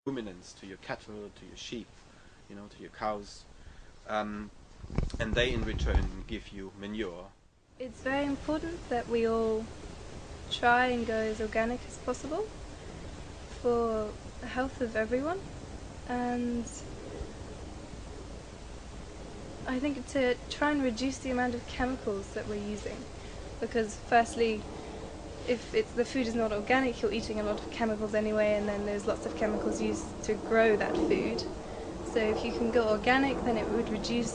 ruminants, to your cattle, to your sheep, to your cows, and they in return give you manure. It's very important that we all try and go as organic as possible for the health of everyone, and I think to try and reduce the amount of chemicals that we're using, because firstly, if the food is not organic, you're eating a lot of chemicals anyway, and then there's lots of chemicals used to grow that food. So if you can go organic, then it would reduce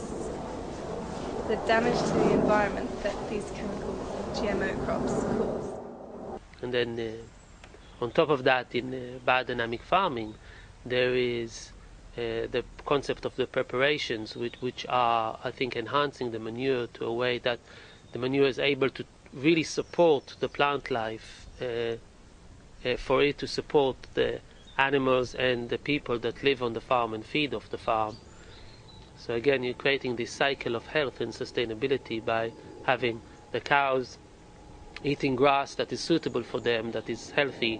the damage to the environment that these chemicals and GMO crops cause. And then on top of that, in biodynamic farming, there is the concept of the preparations, which are, I think, enhancing the manure to a way that the manure is able to really support the plant life, for it to support the animals and the people that live on the farm and feed off the farm. So again, you're creating this cycle of health and sustainability by having the cows eating grass that is suitable for them, that is healthy,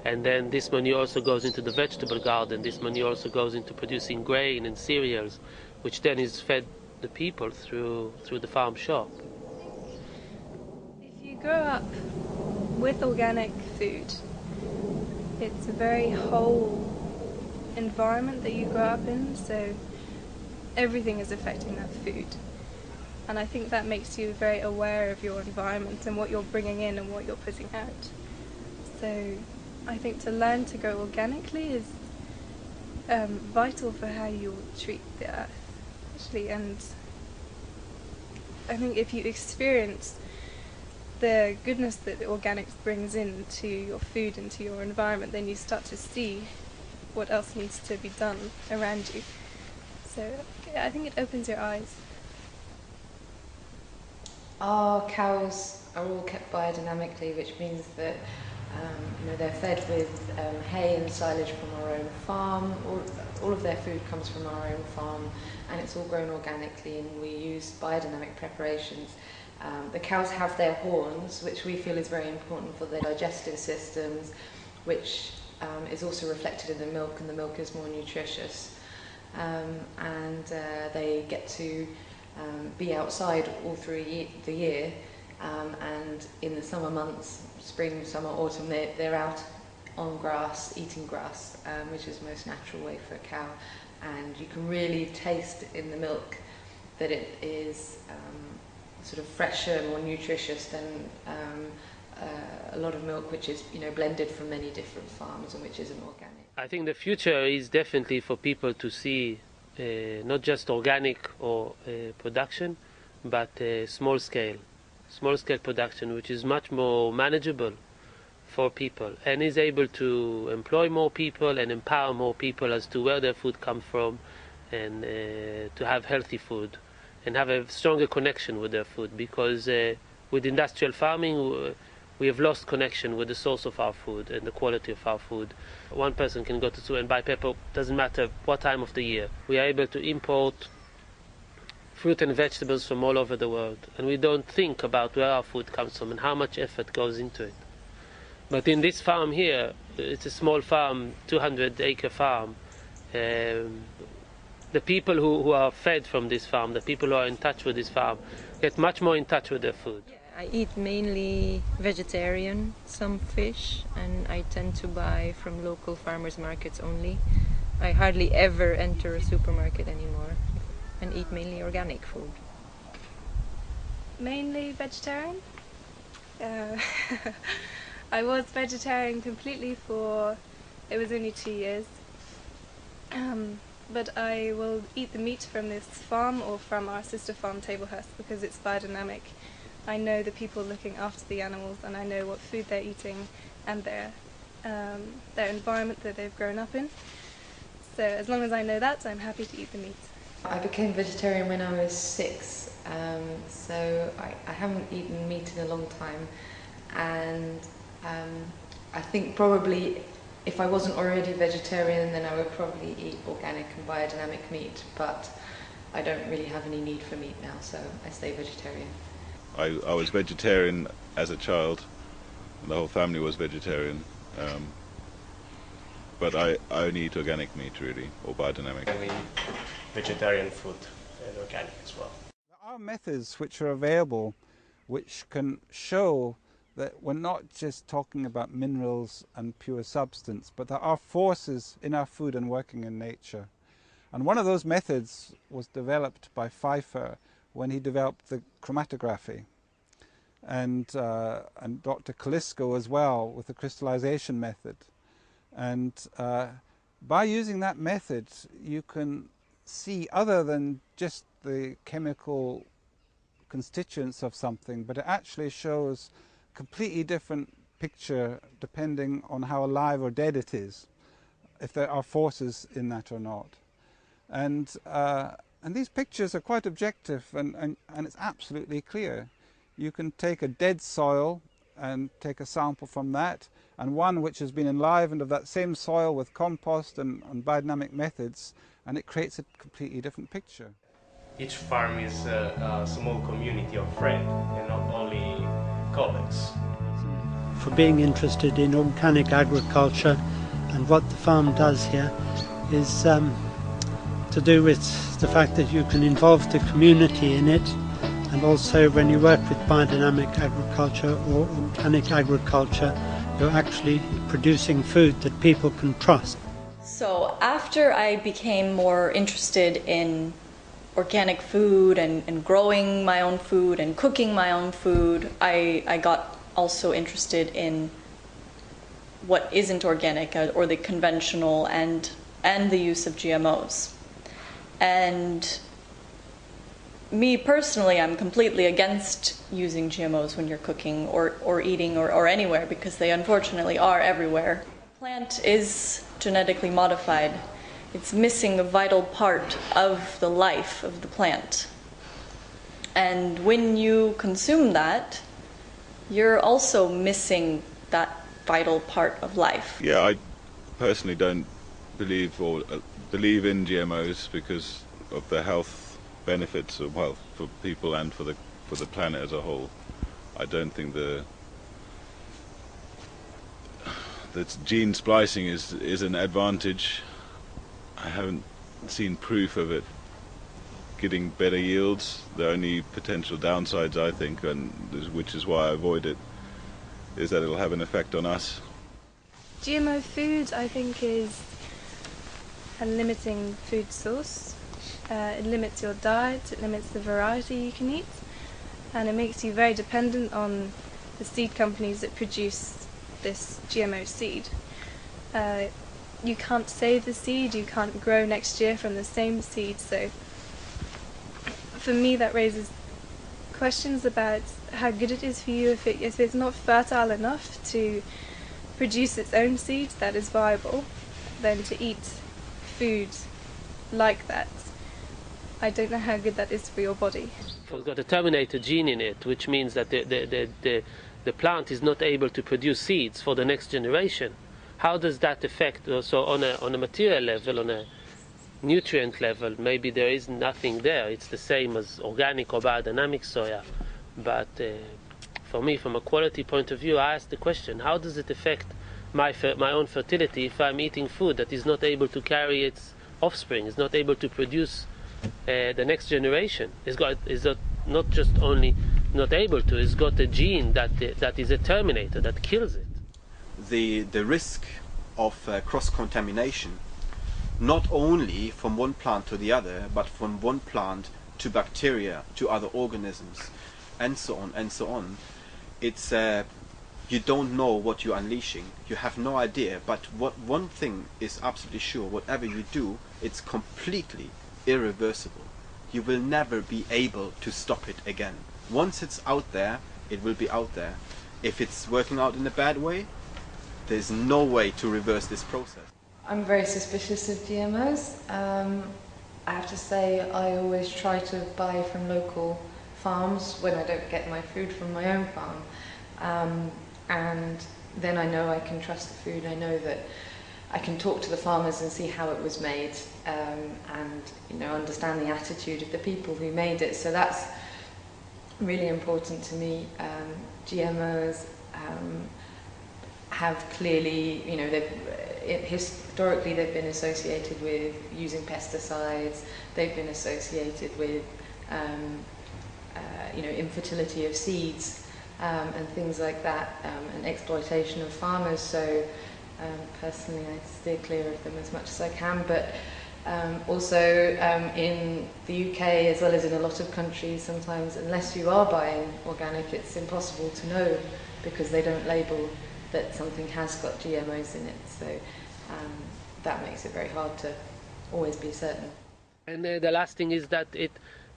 and then this manure also goes into the vegetable garden. This manure also goes into producing grain and cereals, which then is fed the people through the farm shop. If you grow up with organic food, it's a very whole environment that you grow up in, so everything is affecting that food. And I think that makes you very aware of your environment and what you're bringing in and what you're putting out. So I think to learn to grow organically is vital for how you'll treat the earth, actually. And I think if you experience the goodness that the organics brings into your food, into your environment, then you start to see what else needs to be done around you. So I think it opens your eyes. Our cows are all kept biodynamically, which means that they're fed with hay and silage from our own farm. All of their food comes from our own farm, and it's all grown organically, and we use biodynamic preparations. The cows have their horns, which we feel is very important for their digestive systems, which is also reflected in the milk, and the milk is more nutritious. And they get to be outside all through the year, and in the summer months, spring, summer, autumn, they're out on grass, eating grass, which is the most natural way for a cow. And you can really taste in the milk that it is sort of fresher, more nutritious than a lot of milk which is blended from many different farms and which isn't organic. I think the future is definitely for people to see not just organic or production, but small scale production, which is much more manageable for people and is able to employ more people and empower more people as to where their food comes from, and to have healthy food and have a stronger connection with their food, because with industrial farming we have lost connection with the source of our food and the quality of our food. One person can go to store and buy pepper, doesn't matter what time of the year. We are able to import fruit and vegetables from all over the world, and we don't think about where our food comes from and how much effort goes into it. But in this farm here, it's a small farm, 200-acre farm. The people who are fed from this farm, the people who are in touch with this farm, get much more in touch with their food. I eat mainly vegetarian, some fish, and I tend to buy from local farmers markets only. I hardly ever enter a supermarket anymore and eat mainly organic food. Mainly vegetarian. I was vegetarian completely it was only 2 years. But I will eat the meat from this farm or from our sister farm Tablehurst, because it's biodynamic. I know the people looking after the animals, and I know what food they're eating and their environment that they've grown up in. So as long as I know that, I'm happy to eat the meat. I became vegetarian when I was 6, so I haven't eaten meat in a long time, and I think probably if I wasn't already vegetarian, then I would probably eat organic and biodynamic meat, but I don't really have any need for meat now, so I stay vegetarian. I was vegetarian as a child, and the whole family was vegetarian. but I only eat organic meat really, or biodynamic. Only vegetarian food and organic as well. There are methods which are available which can show that we're not just talking about minerals and pure substance, but there are forces in our food and working in nature. And one of those methods was developed by Pfeiffer when he developed the chromatography, and Dr. Kalisko as well with the crystallization method. And by using that method, you can see other than just the chemical constituents of something, but it actually shows a completely different picture depending on how alive or dead it is, if there are forces in that or not. And these pictures are quite objective, and it's absolutely clear. You can take a dead soil and take a sample from that, and one which has been enlivened of that same soil with compost and biodynamic methods, and it creates a completely different picture. Each farm is a small community of friends and not only colleagues. For being interested in organic agriculture, and what the farm does here is to do with the fact that you can involve the community in it, and also when you work with biodynamic agriculture or organic agriculture, you're actually producing food that people can trust. So after I became more interested in organic food and growing my own food and cooking my own food, I got also interested in what isn't organic or the conventional and the use of GMOs. And me personally, I'm completely against using GMOs when you're cooking or eating or anywhere, because they unfortunately are everywhere. The plant is genetically modified. It's missing a vital part of the life of the plant. And when you consume that, you're also missing that vital part of life. Yeah, I personally don't believe in GMOs because of the health benefits of, well, for people and for the planet as a whole. I don't think that gene splicing is an advantage. I haven't seen proof of it getting better yields. The only potential downsides, I think, which is why I avoid it, is that it'll have an effect on us. GMO food, I think, is a limiting food source. It limits your diet, it limits the variety you can eat, and it makes you very dependent on the seed companies that produce this GMO seed. You can't save the seed, you can't grow next year from the same seed, so for me that raises questions about how good it is for you if it's not fertile enough to produce its own seed that is viable, then to eat food like that. I don't know how good that is for your body. It's got a terminator gene in it, which means that the plant is not able to produce seeds for the next generation. How does that affect also on a material level, on a nutrient level? Maybe there is nothing there. It's the same as organic or biodynamic soya. But for me, from a quality point of view, I ask the question, how does it affect my own fertility if I'm eating food that is not able to carry its offspring, is not able to produce the next generation? Is not just only not able to, it's got a gene that is a terminator, that kills it. The risk of cross-contamination, not only from one plant to the other, but from one plant to bacteria, to other organisms, and so on and so on. It's you don't know what you're unleashing. You have no idea. But one thing is absolutely sure: whatever you do, it's completely irreversible. You will never be able to stop it again. Once it's out there, it will be out there. If it's working out in a bad way, there's no way to reverse this process. I'm very suspicious of GMOs. I have to say I always try to buy from local farms when I don't get my food from my own farm. And then I know I can trust the food. I know that I can talk to the farmers and see how it was made, and understand the attitude of the people who made it. So that's really important to me. GMOs have clearly, historically they've been associated with using pesticides, they've been associated with infertility of seeds and things like that, and exploitation of farmers. So personally I steer clear of them as much as I can, but also in the UK, as well as in a lot of countries, sometimes unless you are buying organic, it's impossible to know because they don't label that something has got GMOs in it. So that makes it very hard to always be certain. And the last thing is that it,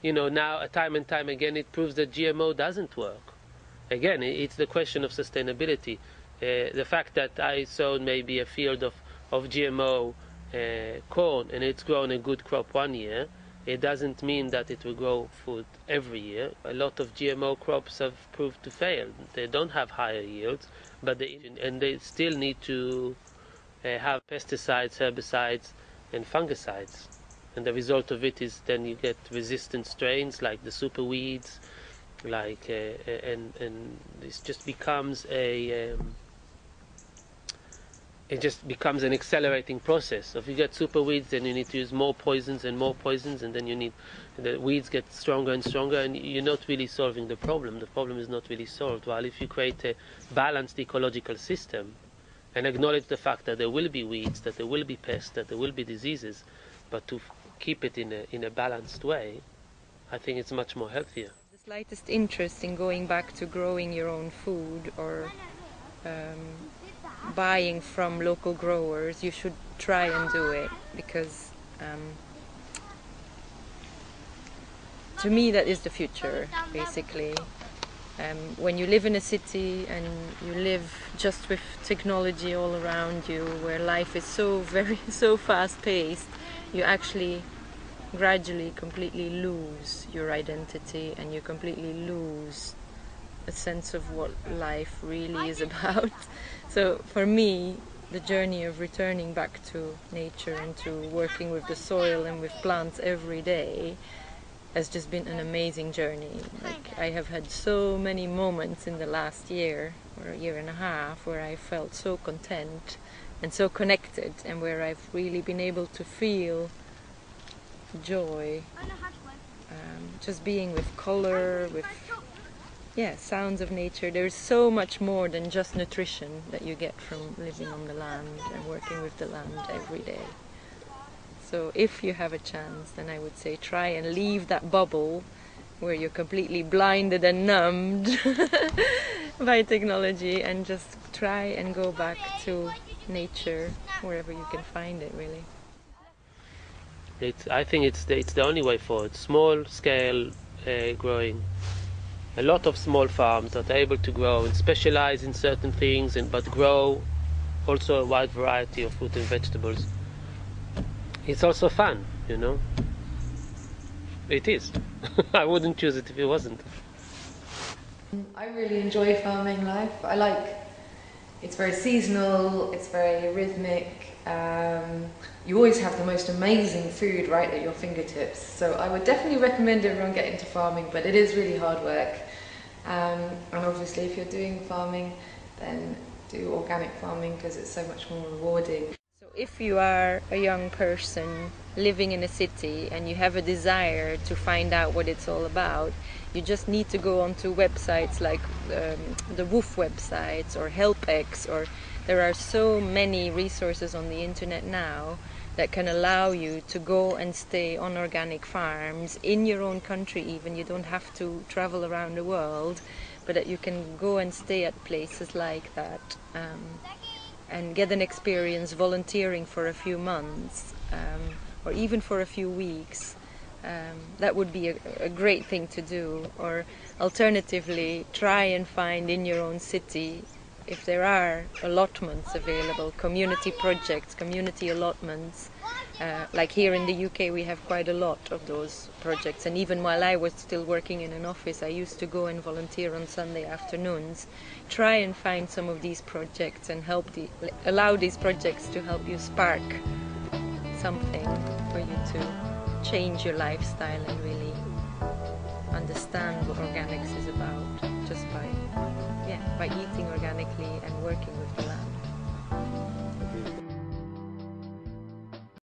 now time and time again, it proves that GMO doesn't work. Again, it's the question of sustainability. The fact that I sowed maybe a field of GMO corn and it's grown a good crop one year, it doesn't mean that it will grow food every year. A lot of GMO crops have proved to fail. They don't have higher yields, but they still need to have pesticides, herbicides and fungicides. And the result of it is then you get resistant strains like the super weeds, and this just becomes it just becomes an accelerating process. So if you get super weeds, then you need to use more poisons, and then the weeds get stronger and stronger, and you're not really solving the problem. The problem is not really solved. While if you create a balanced ecological system and acknowledge the fact that there will be weeds, that there will be pests, that there will be diseases, but to keep it in a balanced way, I think it's much more healthier. The slightest interest in going back to growing your own food or buying from local growers, you should try and do it, because to me that is the future, basically. When you live in a city and you live just with technology all around you, where life is so fast-paced, you actually gradually completely lose your identity, and you completely lose a sense of what life really is about. So for me, the journey of returning back to nature and to working with the soil and with plants every day has just been an amazing journey. Like, I have had so many moments in the last year or a year and a half where I felt so content and so connected, and where I've really been able to feel joy, just being with color, with sounds of nature. There's so much more than just nutrition that you get from living on the land and working with the land every day. So if you have a chance, then I would say try and leave that bubble where you're completely blinded and numbed by technology, and just try and go back to nature wherever you can find it, really. I think it's the only way forward. Small scale growing. A lot of small farms that are able to grow and specialize in certain things, but grow also a wide variety of fruit and vegetables. It's also fun, It is. I wouldn't choose it if it wasn't. I really enjoy farming life. It's very seasonal, it's very rhythmic. You always have the most amazing food right at your fingertips. So I would definitely recommend everyone get into farming, but it is really hard work. And obviously if you're doing farming, then do organic farming because it's so much more rewarding. So if you are a young person living in a city and you have a desire to find out what it's all about, you just need to go onto websites like the WOOF websites or HelpX, or there are so many resources on the internet now that can allow you to go and stay on organic farms in your own country even. You don't have to travel around the world, but that you can go and stay at places like that and get an experience volunteering for a few months or even for a few weeks. That would be a great thing to do. Or alternatively, try and find in your own city, if there are allotments available, community projects, community allotments. Like here in the UK we have quite a lot of those projects, and even while I was still working in an office I used to go and volunteer on Sunday afternoons. Try and find some of these projects and allow these projects to help you spark something for you to change your lifestyle and really understand what organics is about, just by eating organically and working with the land.